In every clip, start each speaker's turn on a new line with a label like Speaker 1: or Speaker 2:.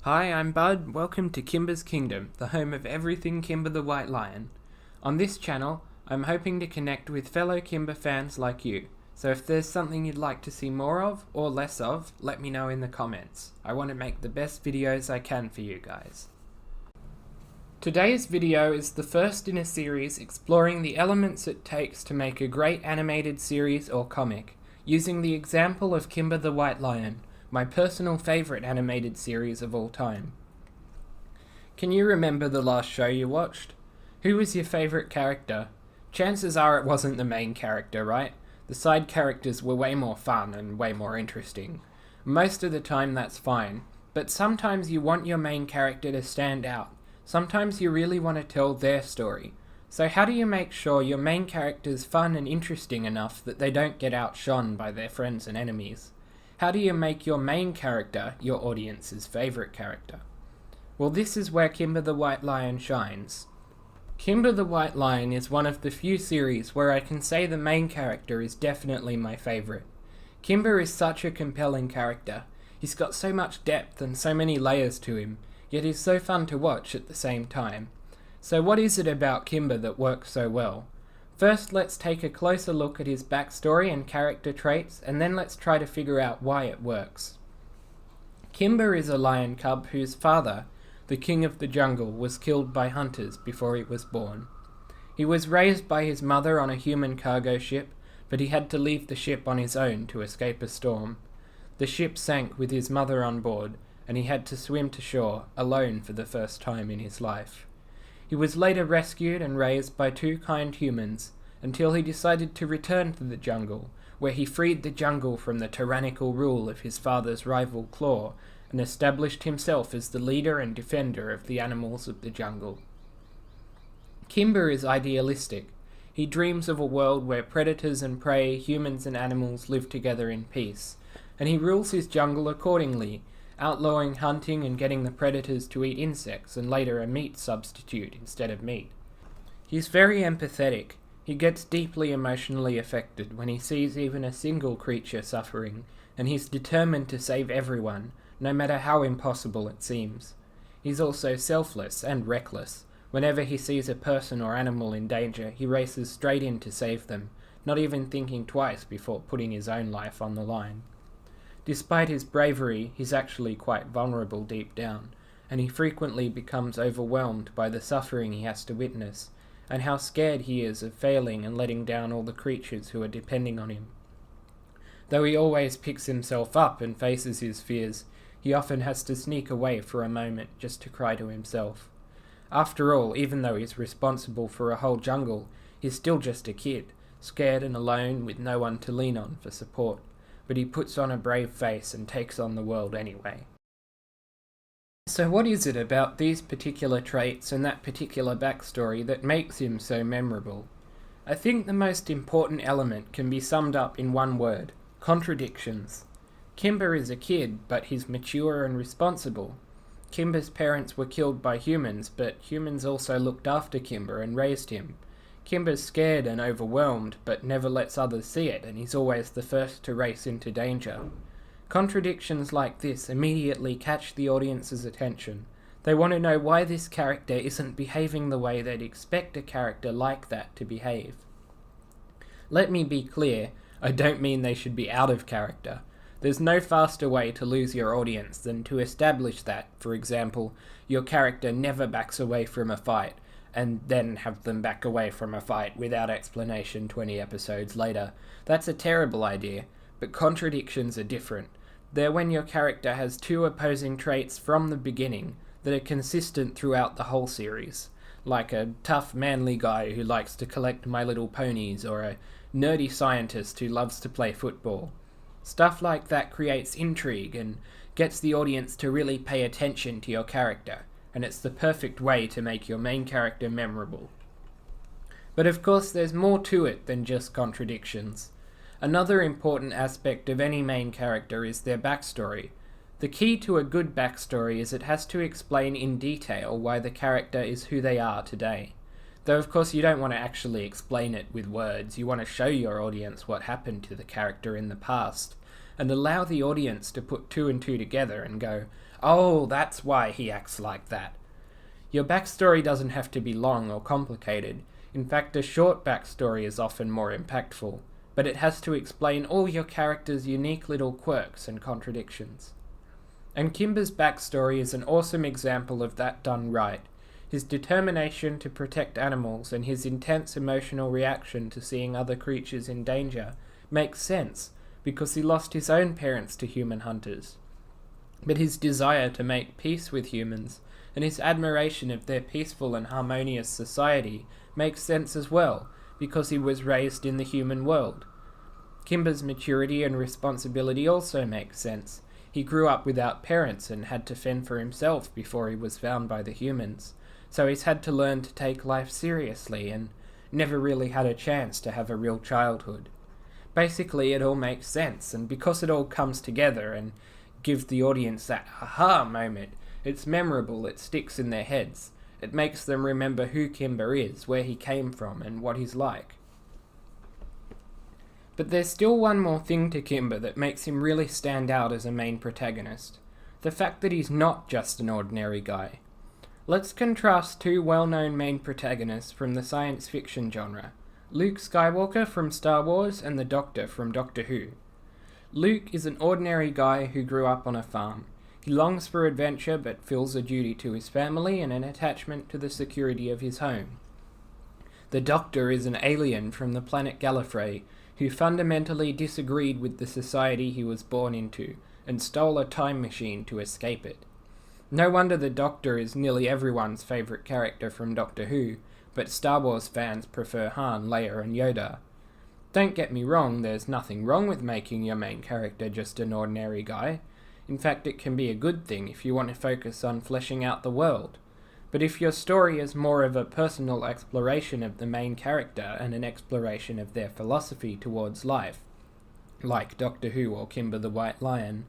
Speaker 1: Hi, I'm Bud. Welcome to Kimba's Kingdom, the home of everything Kimba the White Lion. On this channel, I'm hoping to connect with fellow Kimba fans like you. So if there's something you'd like to see more of, or less of, let me know in the comments. I want to make the best videos I can for you guys. Today's video is the first in a series exploring the elements it takes to make a great animated series or comic, using the example of Kimba the White Lion, my personal favourite animated series of all time. Can you remember the last show you watched? Who was your favourite character? Chances are it wasn't the main character, right? The side characters were way more fun and way more interesting. Most of the time that's fine, but sometimes you want your main character to stand out. Sometimes you really want to tell their story. So how do you make sure your main character's fun and interesting enough that they don't get outshone by their friends and enemies? How do you make your main character your audience's favourite character? Well, this is where Kimba the White Lion shines. Kimba the White Lion is one of the few series where I can say the main character is definitely my favourite. Kimba is such a compelling character. He's got so much depth and so many layers to him, yet he's so fun to watch at the same time. So what is it about Kimba that works so well? First, let's take a closer look at his backstory and character traits, and then let's try to figure out why it works. Kimba is a lion cub whose father, the king of the jungle, was killed by hunters before he was born. He was raised by his mother on a human cargo ship, but he had to leave the ship on his own to escape a storm. The ship sank with his mother on board, and he had to swim to shore, alone for the first time in his life. He was later rescued and raised by two kind humans, until he decided to return to the jungle, where he freed the jungle from the tyrannical rule of his father's rival Claw, and established himself as the leader and defender of the animals of the jungle. Kimba is idealistic. He dreams of a world where predators and prey, humans and animals live together in peace, and he rules his jungle accordingly, outlawing hunting and getting the predators to eat insects and later a meat substitute instead of meat. He's very empathetic. He gets deeply emotionally affected when he sees even a single creature suffering, and he's determined to save everyone, no matter how impossible it seems. He's also selfless and reckless. Whenever he sees a person or animal in danger, he races straight in to save them, not even thinking twice before putting his own life on the line. Despite his bravery, he's actually quite vulnerable deep down, and he frequently becomes overwhelmed by the suffering he has to witness, and how scared he is of failing and letting down all the creatures who are depending on him. Though he always picks himself up and faces his fears, he often has to sneak away for a moment just to cry to himself. After all, even though he's responsible for a whole jungle, he's still just a kid, scared and alone with no one to lean on for support. But he puts on a brave face and takes on the world anyway. So what is it about these particular traits and that particular backstory that makes him so memorable? I think the most important element can be summed up in one word: contradictions. Kimba is a kid, but he's mature and responsible. Kimba's parents were killed by humans, but humans also looked after Kimba and raised him. Kimba's scared and overwhelmed, but never lets others see it, and he's always the first to race into danger. Contradictions like this immediately catch the audience's attention. They want to know why this character isn't behaving the way they'd expect a character like that to behave. Let me be clear, I don't mean they should be out of character. There's no faster way to lose your audience than to establish that, for example, your character never backs away from a fight, and then have them back away from a fight without explanation 20 episodes later. That's a terrible idea, but contradictions are different. They're when your character has two opposing traits from the beginning that are consistent throughout the whole series, like a tough manly guy who likes to collect My Little Ponies, or a nerdy scientist who loves to play football. Stuff like that creates intrigue and gets the audience to really pay attention to your character, and it's the perfect way to make your main character memorable. But of course there's more to it than just contradictions. Another important aspect of any main character is their backstory. The key to a good backstory is it has to explain in detail why the character is who they are today. Though of course you don't want to actually explain it with words, you want to show your audience what happened to the character in the past, and allow the audience to put two and two together and go, Oh, that's why he acts like that. Your backstory doesn't have to be long or complicated. In fact, a short backstory is often more impactful, but it has to explain all your character's unique little quirks and contradictions. And Kimba's backstory is an awesome example of that done right. His determination to protect animals and his intense emotional reaction to seeing other creatures in danger makes sense, because he lost his own parents to human hunters. But his desire to make peace with humans and his admiration of their peaceful and harmonious society makes sense as well, because he was raised in the human world. Kimba's maturity and responsibility also makes sense. He grew up without parents and had to fend for himself before he was found by the humans, so he's had to learn to take life seriously and never really had a chance to have a real childhood. Basically, it all makes sense, and because it all comes together and gives the audience that aha moment, it's memorable, it sticks in their heads. It makes them remember who Kimba is, where he came from, and what he's like. But there's still one more thing to Kimba that makes him really stand out as a main protagonist. The fact that he's not just an ordinary guy. Let's contrast two well-known main protagonists from the science fiction genre. Luke Skywalker from Star Wars and the Doctor from Doctor Who. Luke is an ordinary guy who grew up on a farm. He longs for adventure but feels a duty to his family and an attachment to the security of his home. The Doctor is an alien from the planet Gallifrey who fundamentally disagreed with the society he was born into and stole a time machine to escape it. No wonder the Doctor is nearly everyone's favourite character from Doctor Who, but Star Wars fans prefer Han, Leia and Yoda. Don't get me wrong, there's nothing wrong with making your main character just an ordinary guy. In fact, it can be a good thing if you want to focus on fleshing out the world. But if your story is more of a personal exploration of the main character and an exploration of their philosophy towards life, like Doctor Who or Kimba the White Lion,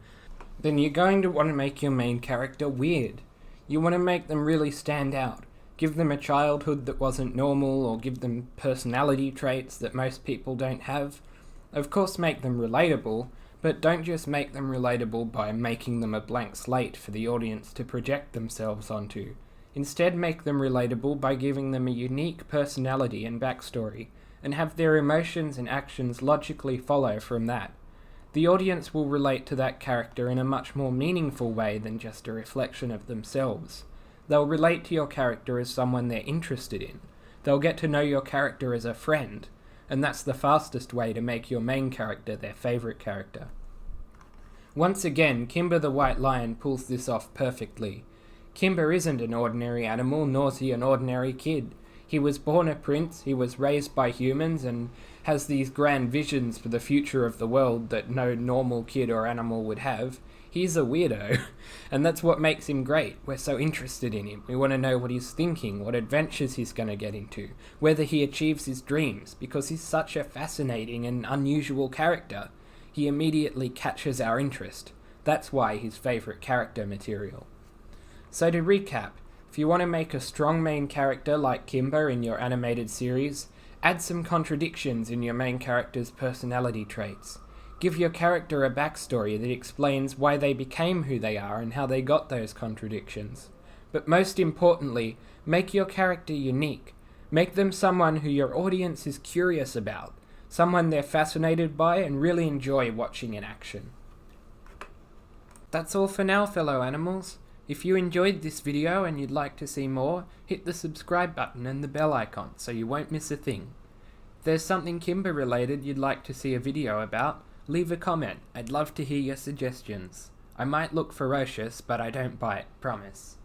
Speaker 1: then you're going to want to make your main character weird. You want to make them really stand out. Give them a childhood that wasn't normal, or give them personality traits that most people don't have. Of course, make them relatable, but don't just make them relatable by making them a blank slate for the audience to project themselves onto. Instead, make them relatable by giving them a unique personality and backstory, and have their emotions and actions logically follow from that. The audience will relate to that character in a much more meaningful way than just a reflection of themselves. They'll relate to your character as someone they're interested in. They'll get to know your character as a friend, and that's the fastest way to make your main character their favourite character. Once again, Kimba the White Lion pulls this off perfectly. Kimba isn't an ordinary animal, nor's he an ordinary kid. He was born a prince, he was raised by humans, and has these grand visions for the future of the world that no normal kid or animal would have. He's a weirdo, and that's what makes him great. We're so interested in him. We want to know what he's thinking, what adventures he's going to get into, whether he achieves his dreams, because he's such a fascinating and unusual character. He immediately catches our interest. That's why he's favourite character material. So to recap, if you want to make a strong main character like Kimba in your animated series, add some contradictions in your main character's personality traits. Give your character a backstory that explains why they became who they are and how they got those contradictions. But most importantly, make your character unique. Make them someone who your audience is curious about, someone they're fascinated by and really enjoy watching in action. That's all for now, fellow animals. If you enjoyed this video and you'd like to see more, hit the subscribe button and the bell icon so you won't miss a thing. If there's something Kimba related you'd like to see a video about, leave a comment. I'd love to hear your suggestions. I might look ferocious, but I don't bite, promise.